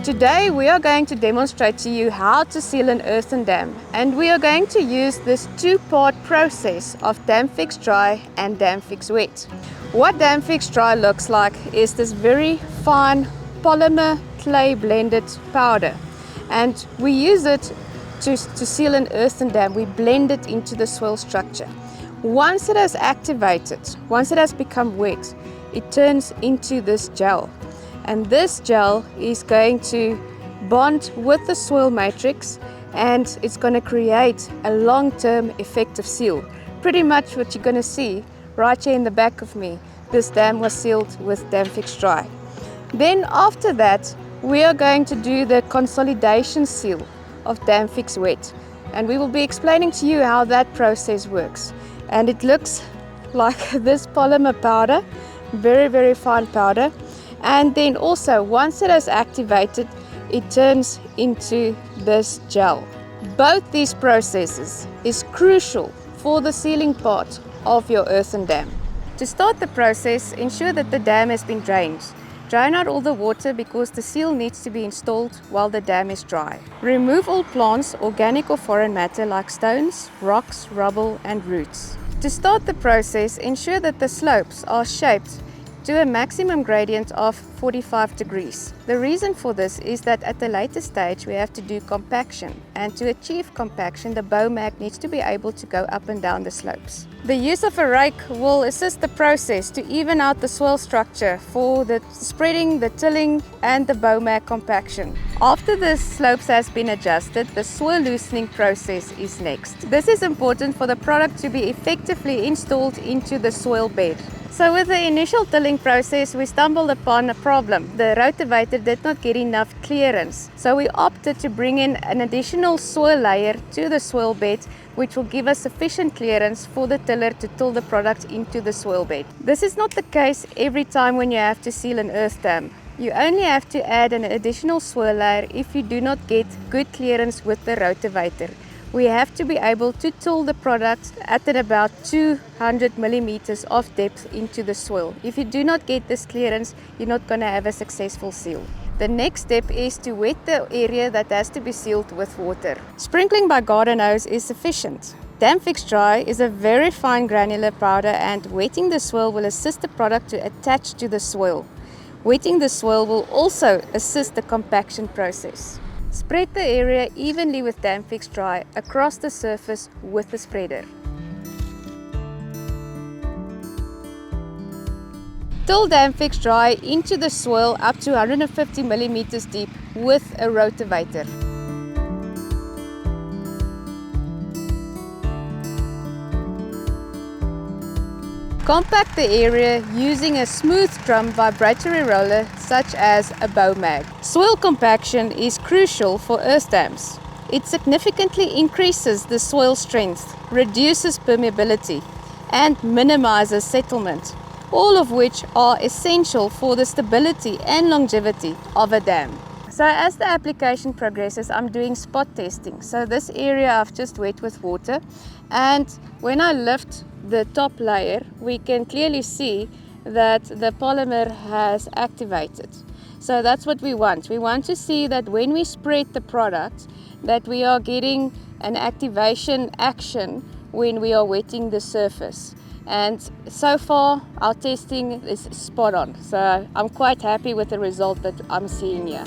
Today we are going to demonstrate to you how to seal an earthen dam, and we are going to use this two-part process of DAMFIX Dry and DAMFIX Wet. What DAMFIX Dry looks like is this very fine polymer clay blended powder, and we use it to seal an earthen dam. We blend it into the soil structure. Once it has activated, once it has become wet, it turns into this gel. And this gel is going to bond with the soil matrix, and it's going to create a long-term effective seal. Pretty much what you're going to see right here in the back of me. This dam was sealed with DAMFIX Dry. Then after that, we are going to do the consolidation seal of DAMFIX Wet. And we will be explaining to you how that process works. And it looks like this polymer powder, very, very fine powder. And then also, once it has activated, it turns into this gel. Both these processes is crucial for the sealing part of your earthen dam. To start the process, ensure that the dam has been drained. Drain out all the water because the seal needs to be installed while the dam is dry. Remove all plants, organic or foreign matter like stones, rocks, rubble and roots. To start the process, ensure that the slopes are shaped to a maximum gradient of 45 degrees. The reason for this is that at the later stage we have to do compaction, and to achieve compaction the bow mag needs to be able to go up and down the slopes. The use of a rake will assist the process to even out the soil structure for the spreading, the tilling and the bow mag compaction. After the slopes has been adjusted, the soil loosening process is next. This is important for the product to be effectively installed into the soil bed. So with the initial tilling process, we stumbled upon a problem. The rotavator did not get enough clearance. So we opted to bring in an additional soil layer to the soil bed, which will give us sufficient clearance for the tiller to till the product into the soil bed. This is not the case every time when you have to seal an earth dam. You only have to add an additional soil layer if you do not get good clearance with the rotavator. We have to be able to till the product at about 200 millimeters of depth into the soil. If you do not get this clearance, you're not going to have a successful seal. The next step is to wet the area that has to be sealed with water. Sprinkling by garden hose is sufficient. DAMFIX Dry is a very fine granular powder, and wetting the soil will assist the product to attach to the soil. Wetting the soil will also assist the compaction process. Spread the area evenly with DAMFIX Dry across the surface with the spreader. Till DAMFIX Dry into the soil up to 150 millimeters deep with a rotavator. Compact the area using a smooth drum vibratory roller such as a bow mag. Soil compaction is crucial for earth dams. It significantly increases the soil strength, reduces permeability, and minimizes settlement, all of which are essential for the stability and longevity of a dam. So as the application progresses, I'm doing spot testing. So this area I've just wet with water, and when I lift the top layer, we can clearly see that the polymer has activated. So that's what we want. We want to see that when we spread the product, that we are getting an activation action when we are wetting the surface. And so far our testing is spot on. So I'm quite happy with the result that I'm seeing here.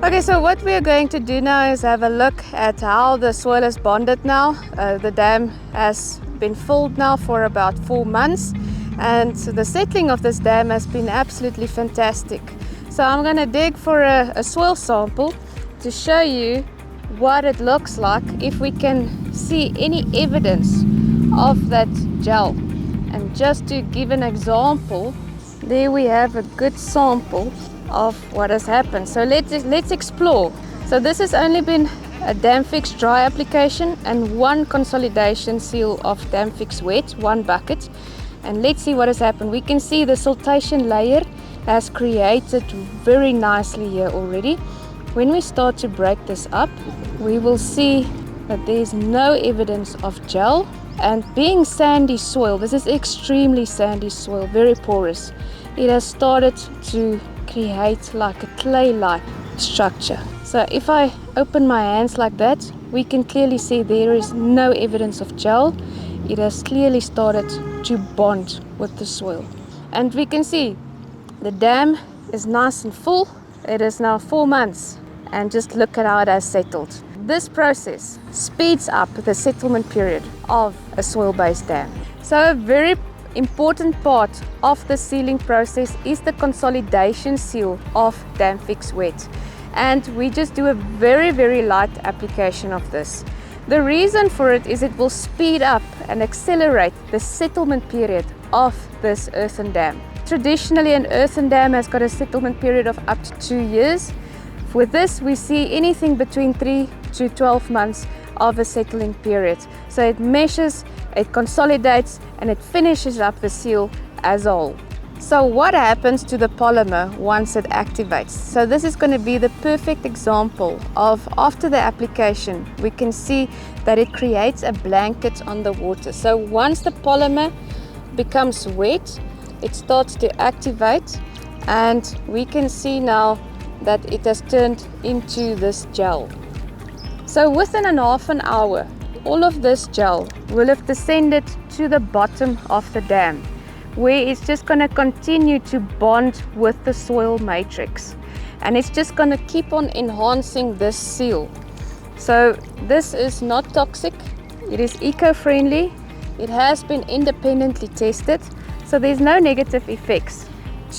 Okay, so what we are going to do now is have a look at how the soil is bonded now. The dam has been filled now for about 4 months, and the settling of this dam has been absolutely fantastic. So I'm going to dig for a soil sample to show you what it looks like if we can see any evidence of that gel. And just to give an example, there we have a good sample of what has happened. So let's explore. So this has only been a DAMFIX Dry application and one consolidation seal of DAMFIX Wet, 1 bucket. And let's see what has happened. We can see the siltation layer has created very nicely here already. when we start to break this up, we will see that there is no evidence of gel. And being sandy soil, this is extremely sandy soil, very porous, it has started to create like a clay-like structure. So if I open my hands like that, we can clearly see there is no evidence of gel. It has clearly started to bond with the soil. And we can see the dam is nice and full. It is now 4 months, and just look at how it has settled. This process speeds up the settlement period of a soil-based dam. So a very important part of the sealing process is the consolidation seal of DAMFIX Wet. And we just do a very light application of this. The reason for it is it will speed up and accelerate the settlement period of this earthen dam. Traditionally, an earthen dam has got a settlement period of up to 2 years. With this, we see anything between 3 to 12 months of a settling period. So it meshes, it consolidates, and it finishes up the seal as a whole. So what happens to the polymer once it activates? So this is going to be the perfect example of, after the application, we can see that it creates a blanket on the water. So once the polymer becomes wet, it starts to activate, and we can see now that it has turned into this gel. So within a half an hour, all of this gel will have descended to the bottom of the dam, where it's just going to continue to bond with the soil matrix, and it's just going to keep on enhancing this seal. So this is not toxic, it is eco-friendly, it has been independently tested, so there's no negative effects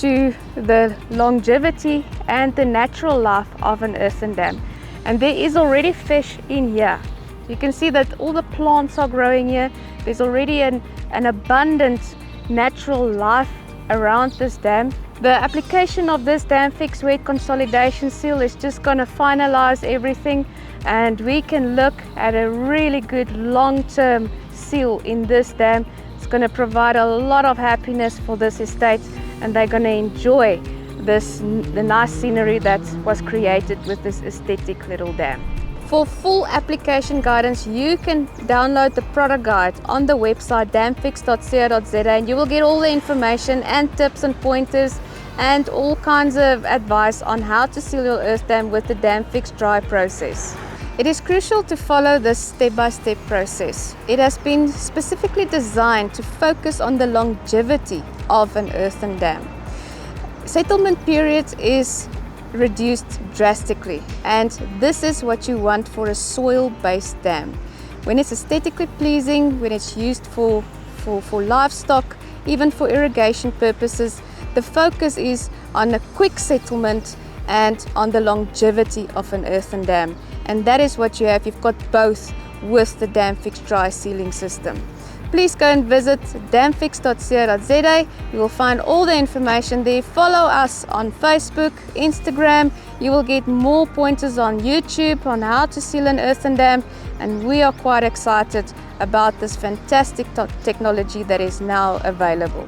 to the longevity and the natural life of an earthen dam. And there is already fish in here. You can see that all the plants are growing here. There's already an abundant natural life around this dam. The application of this DAMFIX Wet consolidation seal is just going to finalize everything, and we can look at a really good long-term seal in this dam. It's going to provide a lot of happiness for this estate, and they're going to enjoy the nice scenery that was created with this aesthetic little dam. For full application guidance, you can download the product guide on the website damfix.co.za, and you will get all the information and tips and pointers and all kinds of advice on how to seal your earth dam with the DAMFIX Dry process. It is crucial to follow this step-by-step process. It has been specifically designed to focus on the longevity of an earthen dam. Settlement period is reduced drastically, and this is what you want for a soil-based dam. When it's aesthetically pleasing, when it's used for livestock, even for irrigation purposes, the focus is on a quick settlement and on the longevity of an earthen dam. And that is what you have. You've got both with the DAMFIX Dry sealing system. Please go and visit damfix.co.za. You will find all the information there. Follow us on Facebook, Instagram. You will get more pointers on YouTube on how to seal an earthen dam. And we are quite excited about this fantastic technology that is now available.